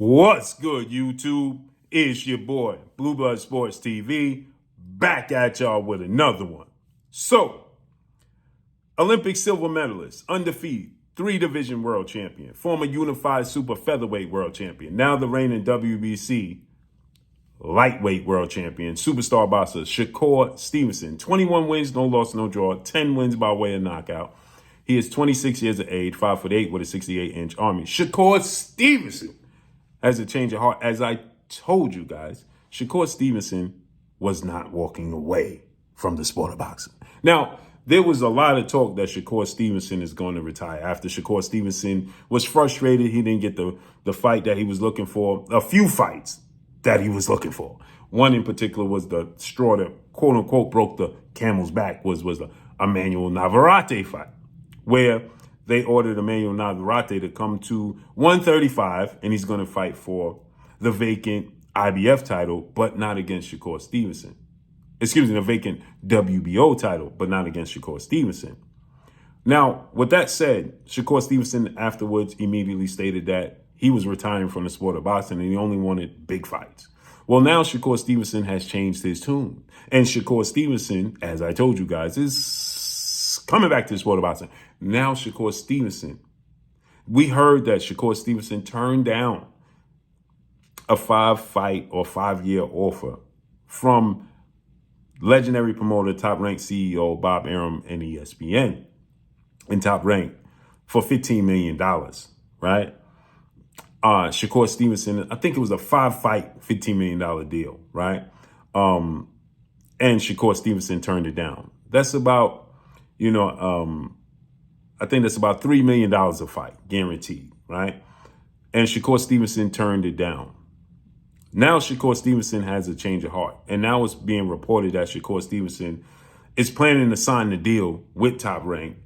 What's good, YouTube? It's your boy, Blue Blood Sports TV, back at y'all with another one. So, Olympic silver medalist, undefeated, 3-division world champion, former unified super featherweight world champion, now the reigning WBC lightweight world champion, superstar boxer Shakur Stevenson, 21 wins, no loss, no draw, 10 wins by way of knockout. He is 26 years of age, 5'8" with a 68-inch arm. Shakur Stevenson has a change of heart. As I told you guys, Shakur Stevenson was not walking away from the sport of boxing. Now, there was a lot of talk that Shakur Stevenson is going to retire after Shakur Stevenson was frustrated. He didn't get the fight that he was looking for, a few fights that he was looking for. One in particular was the straw that, quote unquote, broke the camel's back, was the Emmanuel Navarrete fight, where they ordered Emmanuel Navarrete to come to 135, and he's going to fight for the vacant IBF title, but not against Shakur Stevenson. Excuse me, the vacant WBO title, but not against Shakur Stevenson. Now, with that said, Shakur Stevenson afterwards immediately stated that he was retiring from the sport of boxing and he only wanted big fights. Well, now Shakur Stevenson has changed his tune. And Shakur Stevenson, as I told you guys, is coming back to the sport of boxing. Now Shakur Stevenson, we heard that Shakur Stevenson turned down a 5-fight or 5-year offer from legendary promoter, top-ranked CEO Bob Arum and ESPN in Top Rank for $15 million, right? Shakur Stevenson, I think it was a 5-fight, $15 million deal, right? And Shakur Stevenson turned it down. That's about, I think that's about $3 million a fight, guaranteed, right? And Shakur Stevenson turned it down. Now Shakur Stevenson has a change of heart. And now it's being reported that Shakur Stevenson is planning to sign the deal with Top Rank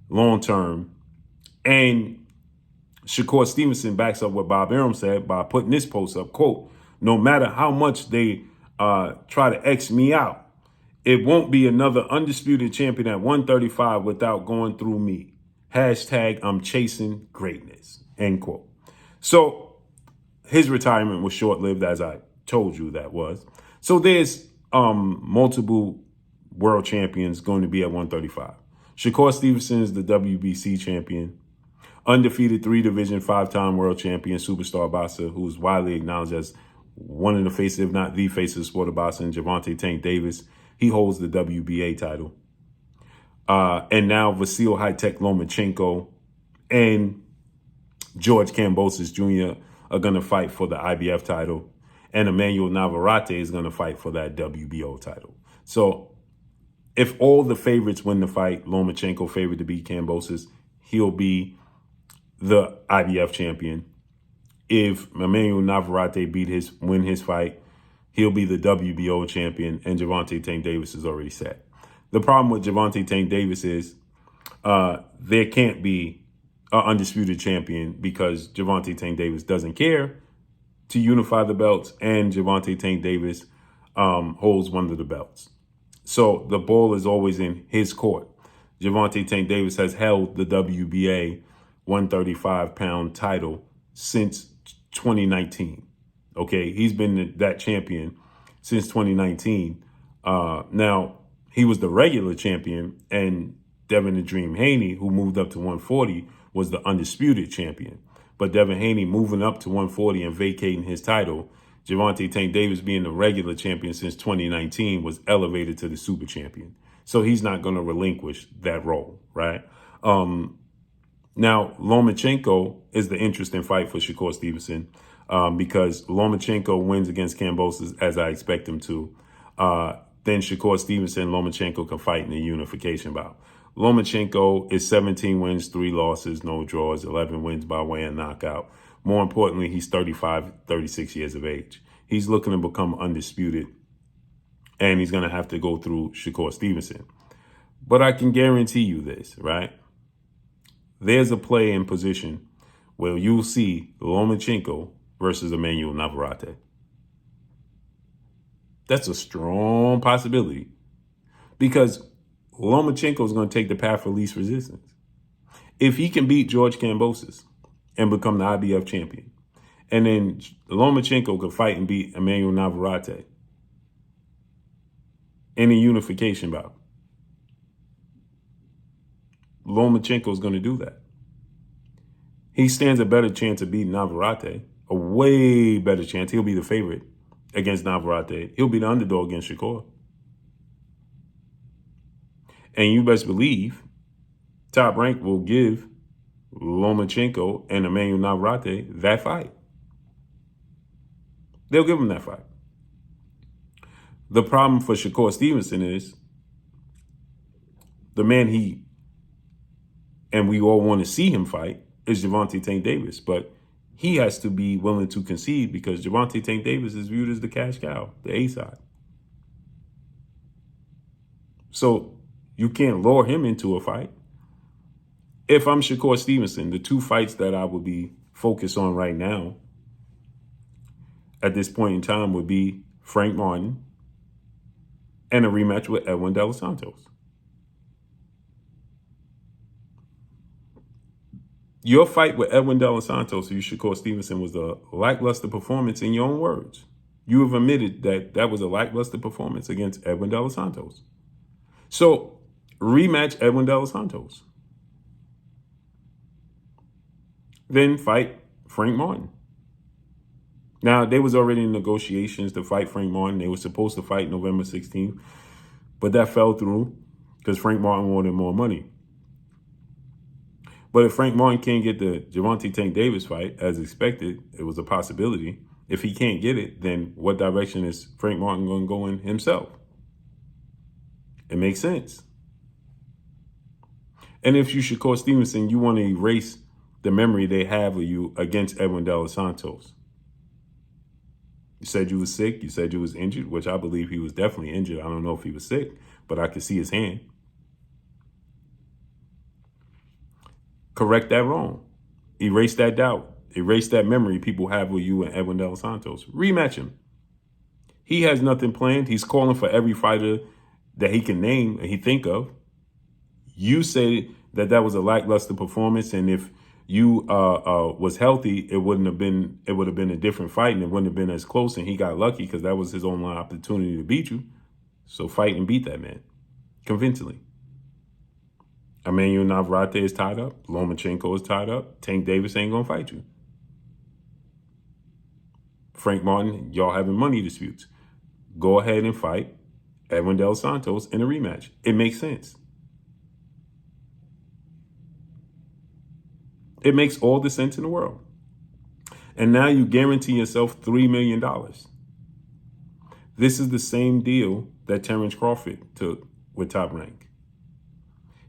long-term. And Shakur Stevenson backs up what Bob Arum said by putting this post up, quote, "No matter how much they try to X me out, it won't be another undisputed champion at 135 without going through me. Hashtag I'm chasing greatness," end quote. So his retirement was short-lived, as I told you that was. So there's multiple world champions going to be at 135. Shakur Stevenson is the WBC champion, undefeated 3-division, 5-time world champion, superstar boxer who is widely acknowledged as one of the faces, if not the face of the sport of boxing. Gervonta Tank Davis, he holds the WBA title. And now Vasil High-Tech Lomachenko and George Kambosos Jr. are going to fight for the IBF title. And Emmanuel Navarrete is going to fight for that WBO title. So if all the favorites win the fight, Lomachenko favored to beat Kambosos, he'll be the IBF champion. If Emmanuel Navarrete win his fight, he'll be the WBO champion, and Gervonta Tank Davis is already set. The problem with Gervonta Tank Davis is there can't be an undisputed champion because Gervonta Tank Davis doesn't care to unify the belts, and Gervonta Tank Davis holds one of the belts. So the ball is always in his court. Gervonta Tank Davis has held the WBA 135-pound title since 2019. Okay, he's been that champion since 2019. Now, he was the regular champion, and Devin the Dream Haney, who moved up to 140, was the undisputed champion. But Devin Haney moving up to 140 and vacating his title, Gervonta Tank Davis being the regular champion since 2019, was elevated to the super champion. So he's not going to relinquish that role, right? Now, Lomachenko is the interesting fight for Shakur Stevenson because Lomachenko wins against Kambosos, as I expect him to. Then Shakur Stevenson and Lomachenko can fight in the unification bout. Lomachenko is 17 wins, 3 losses, no draws, 11 wins by way of knockout. More importantly, he's 36 years of age. He's looking to become undisputed, and he's going to have to go through Shakur Stevenson. But I can guarantee you this, right? There's a play in position where you'll see Lomachenko versus Emmanuel Navarrete. That's a strong possibility because Lomachenko is going to take the path of least resistance. If he can beat George Kambosos and become the IBF champion, And then Lomachenko could fight and beat Emmanuel Navarrete in a unification bout. Lomachenko is going to do that. He stands a better chance of beating Navarrete, a way better chance. He'll be the favorite against Navarrete. He'll be the underdog against Shakur. And you best believe Top Rank will give Lomachenko and Emmanuel Navarrete that fight. They'll give him that fight. The problem for Shakur Stevenson is the man and we all want to see him fight is Gervonta Tank Davis. But he has to be willing to concede because Gervonta Tank Davis is viewed as the cash cow, the A side. So you can't lure him into a fight. If I'm Shakur Stevenson, the two fights that I would be focused on right now at this point in time would be Frank Martin and a rematch with Edwin De Los Santos. Your fight with Edwin De Los Santos, you Shakur Stevenson, was a lackluster performance in your own words. You have admitted that that was a lackluster performance against Edwin De Los Santos. So rematch Edwin De Los Santos. Then fight Frank Martin. Now, they was already in negotiations to fight Frank Martin. They were supposed to fight November 16th, but that fell through because Frank Martin wanted more money. But if Frank Martin can't get the Gervonta Tank Davis fight, as expected, it was a possibility. If he can't get it, then what direction is Frank Martin going to go in himself? It makes sense. And if you Shakur Stevenson, you want to erase the memory they have of you against Edwin De Los Santos. You said you was sick. You said you was injured, which I believe he was definitely injured. I don't know if he was sick, but I could see his hand. Correct that wrong. Erase that doubt. Erase that memory people have with you and Edwin De Los Santos. Rematch him. He has nothing planned. He's calling for every fighter that he can name and he think of. You say that that was a lackluster performance, and if you was healthy, it would have been a different fight, and it wouldn't have been as close. And he got lucky because that was his only opportunity to beat you. So fight and beat that man convincingly. Emmanuel Navarrete is tied up. Lomachenko is tied up. Tank Davis ain't gonna fight you. Frank Martin, y'all having money disputes. Go ahead and fight Edwin De Los Santos in a rematch. It makes sense. It makes all the sense in the world. And now you guarantee yourself $3 million. This is the same deal that Terrence Crawford took with Top Rank.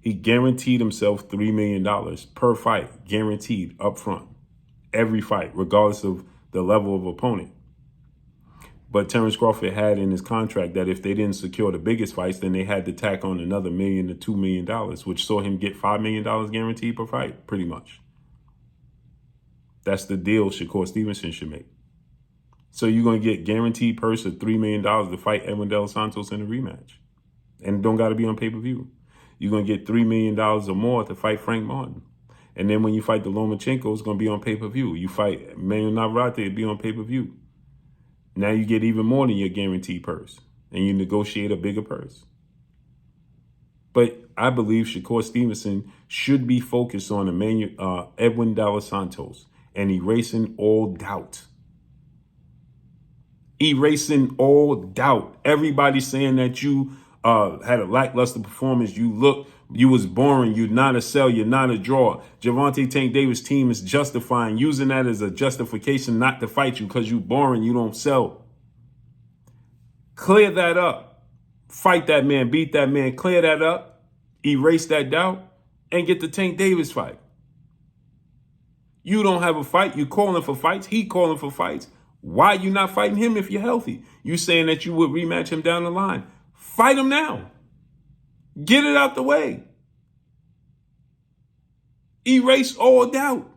He guaranteed himself $3 million per fight, guaranteed up front. Every fight, regardless of the level of opponent. But Terrence Crawford had in his contract that if they didn't secure the biggest fights, then they had to tack on another $1 million to $2 million, which saw him get $5 million guaranteed per fight, pretty much. That's the deal Shakur Stevenson should make. So you're going to get guaranteed purse of $3 million to fight Edwin De Los Santos in a rematch. And it don't got to be on pay-per-view. You're going to get $3 million or more to fight Frank Martin. And then when you fight the Lomachenko, it's going to be on pay-per-view. You fight Emmanuel Navarrete, it'll be on pay-per-view. Now you get even more than your guaranteed purse. And you negotiate a bigger purse. But I believe Shakur Stevenson should be focused on Edwin De Los Santos and erasing all doubt. Erasing all doubt. Everybody saying that you had a lackluster performance. You was boring. You're not a sell. You're not a draw. Gervonta Tank Davis' team is justifying, using that as a justification not to fight you because you boring. You don't sell. Clear that up. Fight that man. Beat that man. Clear that up. Erase that doubt and get the Tank Davis fight. You don't have a fight. You calling for fights. He calling for fights. Why you not fighting him if you're healthy? You saying that you would rematch him down the line. Fight him now. Get it out the way. Erase all doubt.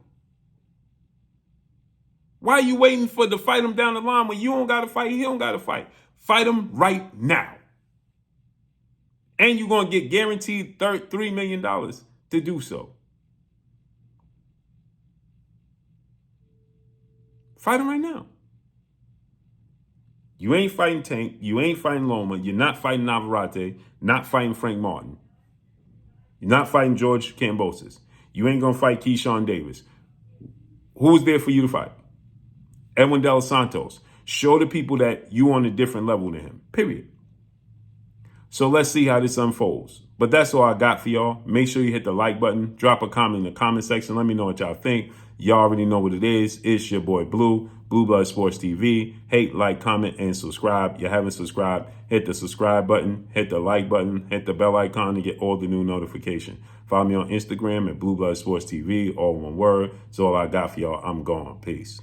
Why are you waiting for to fight him down the line when you don't got to fight, he don't got to fight? Fight him right now. And you're going to get guaranteed $3 million to do so. Fight him right now. You ain't fighting Tank. You ain't fighting Loma. You're not fighting Navarrete. Not fighting Frank Martin. You're not fighting George Kambosos. You ain't going to fight Keyshawn Davis. Who's there for you to fight? Edwin De Los Santos. Show the people that you on a different level than him. Period. So let's see how this unfolds. But that's all I got for y'all. Make sure you hit the like button. Drop a comment in the comment section. Let me know what y'all think. Y'all already know what it is. It's your boy Blue, Blue Blood Sports TV. Hate, like, comment, and subscribe. You haven't subscribed, hit the subscribe button, hit the like button, hit the bell icon to get all the new notifications. Follow me on Instagram at Blue Blood Sports TV, all one word. That's all I got for y'all. I'm gone. Peace.